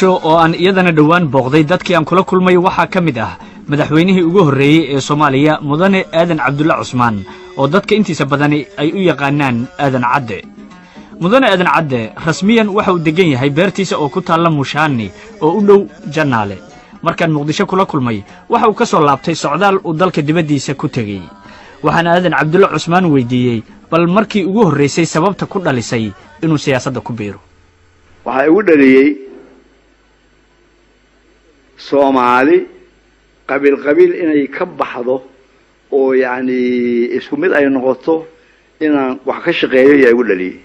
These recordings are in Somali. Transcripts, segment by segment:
muqdisho oo aan iyadana dhawaan booqday dadkii aan kula kulmay waxaa ka mid ah madaxweynihii ugu horreeyey ee Soomaaliya mudane aadan cabdulla cusmaan oo dadka intiisa badani ay u yaqaanaan aadan cadde mudane aadan cadde rasmiyan waxa uu degan yahay beertiisa oo ku taalla Mushaani oo u dhow Jannaale markaan muqdisho kula kulmay waxa uu ka soo laabtay socdaal uu dalka dibadiisa ku tagay waxaan aadan cabdulla cusmaan weydiiyey bal markii ugu horreysay sababta ku dhalisay inuu siyaasadda ku biiro waxa ugu dhaliyay Soomaali qabiil inay ka baxdo oo yaani isku mid ay noqoto inaan wax ka shaqeeyo yaa ugu dhaliyay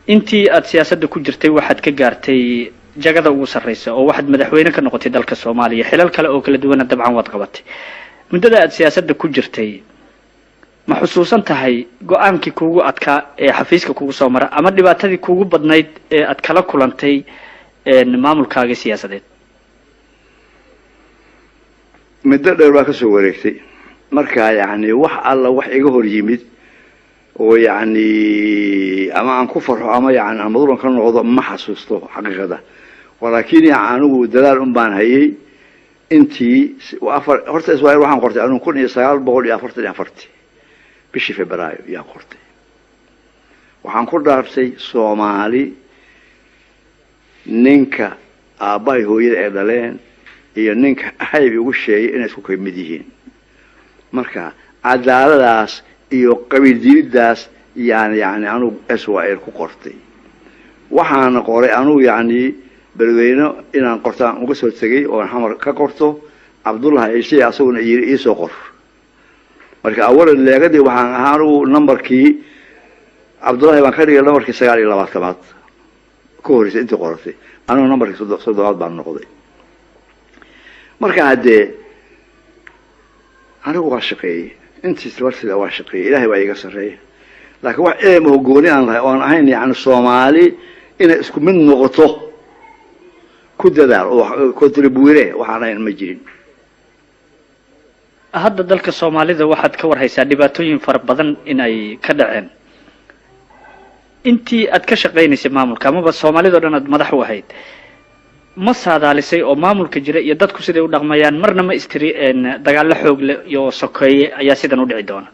intii aad siyaasadda ku jirtay waxaad ka gaartay jagada ugu sarreysa oo waxaad madaxweyne ka noqotay dalka Soomaaliya xilal kale oo kala duwan dabcan waad qabatay muddada aad siyaasadda ku jirtay ma xusuusan tahay go'aankii kuugu adkaa ee xafiiska kuugu soo mara ama dhibaatadii kuugu badnayd ee aad kala kulantay maamulkaaga siyaasadeed muddo dheer baa ka soo wareegtay marka yaani wax alla wax iga hor yimid oo yaani ama aan ku farxo ama yaani aan maduuran ka noqdo ma xasuusto xaqiiqada walaakiin anigu dadaal baan hayay intii horta Israa'iil waxaan qortay anigu 1944 bishii Febraayo yaa qortay waxaan ku dhaartay Soomaali ninka aabbahay hooyada ay dhaleen iyo ninka hayb ugu sheegay inay isku kamid yihiin marka cadaaladaas iyo qabiildiidaas yaani anigu Israa'iil ku qortay waxaan qoray anigu yaani balweyno inaan qortaan uga soo tagay oo xamar ka qorto Abdullah Ciise asaguna ii soo qor marka awalan leegadii waxaan ahaanu numberkii Abdullah baan ka dhigay numberkii 29aad ku horeysay intii qortay anigu numberkii 3 baan noqday marka hadee anigu waa shaqeeyay intii sida waa shaqeeyay Ilaahay baa iga sareeyay laakiin wax ee ma gooni aan lahayn oo aan ahayn yaani Soomaali inay isku mid noqoto ku dadaal oo contribuire waxaan ahayn ma jirin hadda dalka Soomaalida waxaad ka warhaysaa dhibaatooyin fara badan inay ka dhaceen intii aad ka shaqeynaysay maamulka ama Soomaalida oo dhan aad madax u ahayd ma saadaalisay oo maamulka jira iyo dadku siday u dhaqmayaan marna ma istiri dagaal xoog leh iyo sokeeye ayaa sidan u dhici doona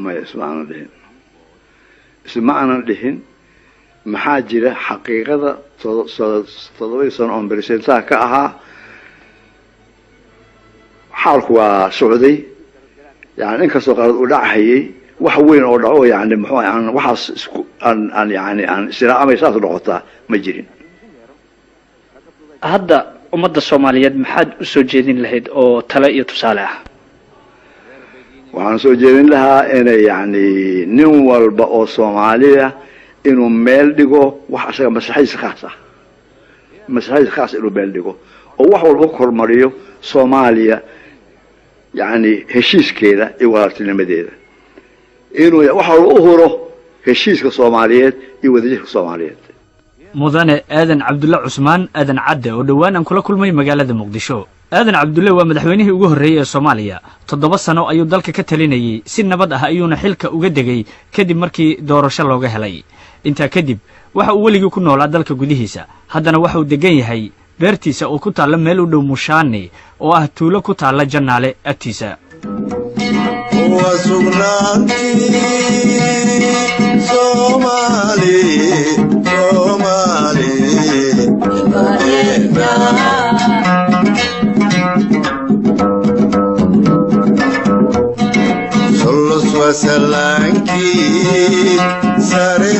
ma ismaanan dhihin maxaa jira xaqiiqada 7 sano oo presidenta ka ahaa xaalku waa socday yaani in ka soo qaad u dhacayay wax weyn oo dhaco yaani muxuu aan waxaas isku aan yaani aan siraamay saas noqota ma jirin hadda ummadda Soomaaliyeed maxaad u soo jeedin lahayd oo talo iyo tusaale ah waxaan soo jeedin lahaa inay yaani nin walba oo Soomaaliya inuu meel dhigo wax asaga maslaxadiisa khaas inuu meel dhigo oo wax walba kormariyo Soomaaliya yaani heshiiskeeda iyo walaaltinimadeeda inuu wax walba u horo heshiiska Soomaaliyeed iyo wadajirka Soomaaliyeed mudane aadan cabdulla cusmaan aadan cadde oo dhawaan aan kula kulmay magaalada muqdisho aadan cabdulle waa madaxweynihii ugu horreeyay ee Soomaaliya 7 sano ayuu dalka ka talinayay si nabad ah ayuuna xilka uga degay kadib markii doorasho looga helay inta kadib waxa uu weligii ku noolaa dalka gudihiisa haddana waxa uu degan yahay beertiisa oo ku taalla meel u dhow Mushaani oo ah tuulo ku taalla Jannaale agtiisa Solo su asalanki sare